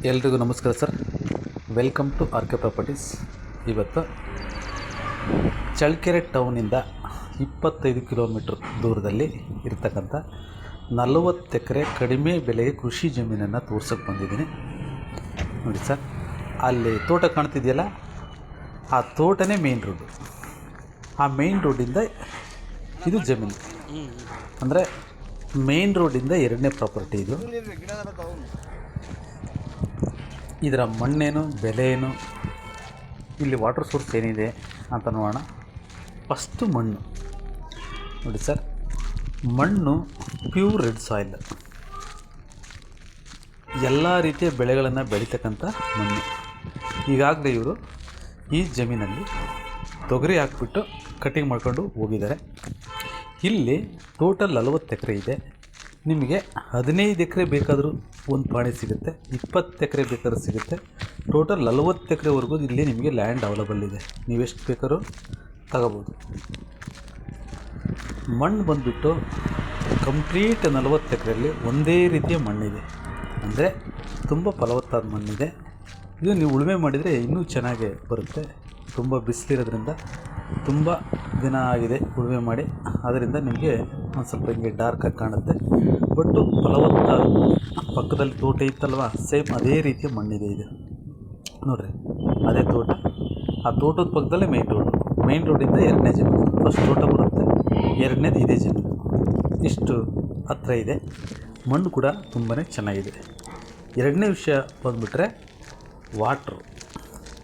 ಎಲ್ರಿಗೂ ನಮಸ್ಕಾರ sir. Welcome to R K properties. ಇವತ್ತು ಚಳ್ಳಕೆರೆ ಟೌನಿಂದ 25 ಕಿಲೋಮೀಟ್ರ್ ದೂರದಲ್ಲಿ ಇರ್ತಕ್ಕಂಥ 40 ಎಕರೆ ಕಡಿಮೆ ಬೆಲೆಗೆ ಕೃಷಿ ಜಮೀನನ್ನು ತೋರ್ಸೋಕ್ಕೆ ಬಂದಿದ್ದೀನಿ. ನೋಡಿ ಸರ್, ಅಲ್ಲಿ ತೋಟ ಕಾಣ್ತಿದೆಯಲ್ಲ, ಆ ತೋಟನೇ ಮೇನ್ ರೋಡು. ಆ ಮೇನ್ ರೋಡಿಂದ ಇದು ಜಮೀನು, ಅಂದರೆ ಮೇನ್ ರೋಡಿಂದ ಎರಡನೇ ಪ್ರಾಪರ್ಟಿ ಇದು. ಇದರ ಮಣ್ಣೇನು, ಬೆಲೆ ಏನು, ಇಲ್ಲಿ ವಾಟರ್ ಸೋರ್ಸ್ ಏನಿದೆ ಅಂತ ನೋಡೋಣ. ಫಸ್ಟು ಮಣ್ಣು ನೋಡಿ ಸರ್, ಮಣ್ಣು ಪ್ಯೂರ್ ರೆಡ್ ಸಾಯಿಲ್, ಎಲ್ಲ ರೀತಿಯ ಬೆಳೆಗಳನ್ನು ಬೆಳೀತಕ್ಕಂಥ ಮಣ್ಣು. ಈಗಾಗಲೇ ಇವರು ಈ ಜಮೀನಲ್ಲಿ ತೊಗರಿ ಹಾಕ್ಬಿಟ್ಟು ಕಟಿಂಗ್ ಮಾಡ್ಕೊಂಡು ಹೋಗಿದ್ದಾರೆ. ಇಲ್ಲಿ ಟೋಟಲ್ 40 ಎಕರೆ ಇದೆ. ನಿಮಗೆ 15 ಎಕರೆ ಬೇಕಾದರೂ ಒಂದು ಪಾಣಿ ಸಿಗುತ್ತೆ, 20 ಎಕರೆ ಬೇಕಾದ್ರೂ ಸಿಗುತ್ತೆ. ಟೋಟಲ್ 40 ಎಕರೆವರೆಗೂ ಇಲ್ಲಿ ನಿಮಗೆ ಲ್ಯಾಂಡ್ ಅವೈಲಬಲ್ ಇದೆ. ನೀವೆಷ್ಟು ಬೇಕಾದ್ರೂ ತಗೋಬೋದು. ಮಣ್ಣು ಬಂದುಬಿಟ್ಟು ಕಂಪ್ಲೀಟ್ 40 ಎಕರೆಯಲ್ಲಿ ಒಂದೇ ರೀತಿಯ ಮಣ್ಣಿದೆ, ಅಂದರೆ ತುಂಬ ಫಲವತ್ತಾದ ಮಣ್ಣಿದೆ. ಇದು ನೀವು ಉಳುಮೆ ಮಾಡಿದರೆ ಇನ್ನೂ ಚೆನ್ನಾಗೇ ಬರುತ್ತೆ. ತುಂಬ ಬಿಸಿಲಿರೋದ್ರಿಂದ ತುಂಬ ದಿನ ಆಗಿದೆ ಉಳುಮೆ ಮಾಡಿ, ಅದರಿಂದ ನಿಮಗೆ ಒಂದು ಸ್ವಲ್ಪ ಹಿಂಗೆ ಡಾರ್ಕಾಗಿ ಕಾಣುತ್ತೆ. ಬಟ್ಟು ಫಲವತ್ತಾದ, ಪಕ್ಕದಲ್ಲಿ ತೋಟ ಇತ್ತಲ್ವ, ಸೇಮ್ ಅದೇ ರೀತಿಯ ಮಣ್ಣಿದೆ. ಇದು ನೋಡಿರಿ, ಅದೇ ತೋಟ. ಆ ತೋಟದ ಪಕ್ಕದಲ್ಲೇ ಮೇನ್ ರೋಡಿಂದ ಎರಡನೇ ಜಮೀನು. ಫಸ್ಟ್ ತೋಟ ಬರುತ್ತೆ, ಎರಡನೇದು ಇದೇ ಜಮೀನು. ಇಷ್ಟು ಹತ್ರ ಇದೆ. ಮಣ್ಣು ಕೂಡ ತುಂಬಾ ಚೆನ್ನಾಗಿದೆ. ಎರಡನೇ ವಿಷಯ ಬಂದುಬಿಟ್ರೆ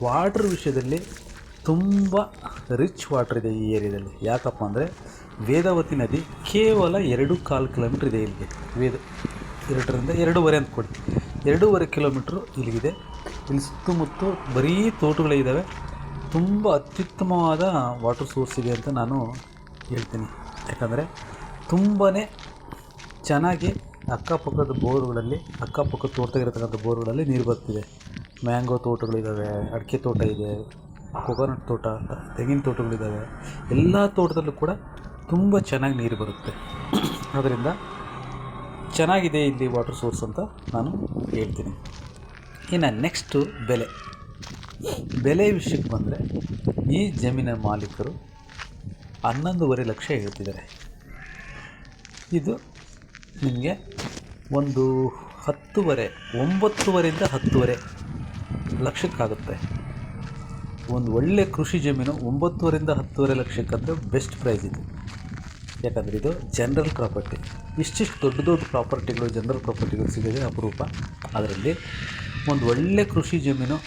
ವಾಟ್ರ್ ವಿಷಯದಲ್ಲಿ ತುಂಬ ರಿಚ್ ವಾಟ್ರ್ ಇದೆ ಈ ಏರಿಯಾದಲ್ಲಿ. ಯಾಕಪ್ಪ ಅಂದರೆ ವೇದಾವತಿ ನದಿ ಕೇವಲ 2.25 ಕಿಲೋಮೀಟ್ರ್ ಇದೆ ಇಲ್ಲಿಗೆ. 2 ರಿಂದ 2.5 ಅಂತ ಕೊಡಿ, 2.5 ಕಿಲೋಮೀಟ್ರು ಇಲ್ಲಿಗಿದೆ. ಇಲ್ಲಿ ಸುತ್ತಮುತ್ತ ಬರೀ ತೋಟಗಳಿದ್ದಾವೆ. ತುಂಬ ಅತ್ಯುತ್ತಮವಾದ ವಾಟರ್ ಸೋರ್ಸ್ ಇದೆ ಅಂತ ನಾನು ಹೇಳ್ತೀನಿ. ಯಾಕಂದರೆ ತುಂಬಾ ಚೆನ್ನಾಗಿ ಅಕ್ಕಪಕ್ಕದ ಬೋರ್ಗಳಲ್ಲಿ, ಅಕ್ಕಪಕ್ಕದ ತೋಟದಾಗಿರ್ತಕ್ಕಂಥ ಬೋರ್ಗಳಲ್ಲಿ ನೀರು ಬರ್ತಿದೆ. ಮ್ಯಾಂಗೋ ತೋಟಗಳಿದ್ದಾವೆ, ಅಡಿಕೆ ತೋಟ ಇದೆ, ಕೊಕೊನಟ್ ತೋಟ, ತೆಂಗಿನ ತೋಟಗಳಿದ್ದಾವೆ. ಎಲ್ಲ ತೋಟದಲ್ಲೂ ಕೂಡ ತುಂಬ ಚೆನ್ನಾಗಿ ನೀರು ಬರುತ್ತೆ. ಅದರಿಂದ ಚೆನ್ನಾಗಿದೆ ಇಲ್ಲಿ ವಾಟರ್ ಸೋರ್ಸ್ ಅಂತ ನಾನು ಹೇಳ್ತೀನಿ. ಇನ್ನು ನೆಕ್ಸ್ಟು ಬೆಲೆ ವಿಷಯಕ್ಕೆ ಬಂದರೆ, ಈ ಜಮೀನಿನ ಮಾಲೀಕರು 11.5 ಲಕ್ಷ ಹೇಳ್ತಿದ್ದಾರೆ. ಇದು ನಿಮಗೆ ಒಂದು 9.5ರಿಂದ 10.5 ಲಕ್ಷಕ್ಕಾಗುತ್ತೆ. ಒಂದು ಒಳ್ಳೆ ಕೃಷಿ ಜಮೀನು 9.5ರಿಂದ 10.5 ಲಕ್ಷಕ್ಕಂದರೆ ಬೆಸ್ಟ್ ಪ್ರೈಸ್ ಇದು. ಯಾಕಂದರೆ ಇದು ಜನರಲ್ ಪ್ರಾಪರ್ಟಿ. ಇಷ್ಟಿಷ್ಟು ದೊಡ್ಡ ಪ್ರಾಪರ್ಟಿಗಳು, ಜನರಲ್ ಪ್ರಾಪರ್ಟಿಗಳು ಸಿಗೋದೇ ಅಪರೂಪ. ಅದರಲ್ಲಿ ಒಂದು ಒಳ್ಳೆ ಕೃಷಿ ಜಮೀನು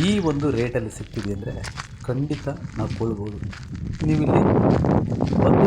ಈ ಒಂದು ರೇಟಲ್ಲಿ ಸಿಗ್ತಿದೆ ಅಂದರೆ ಖಂಡಿತ ನಾವು ಕೊಳ್ಬೋದು. ನೀವಿಲ್ಲಿ ಬಂದು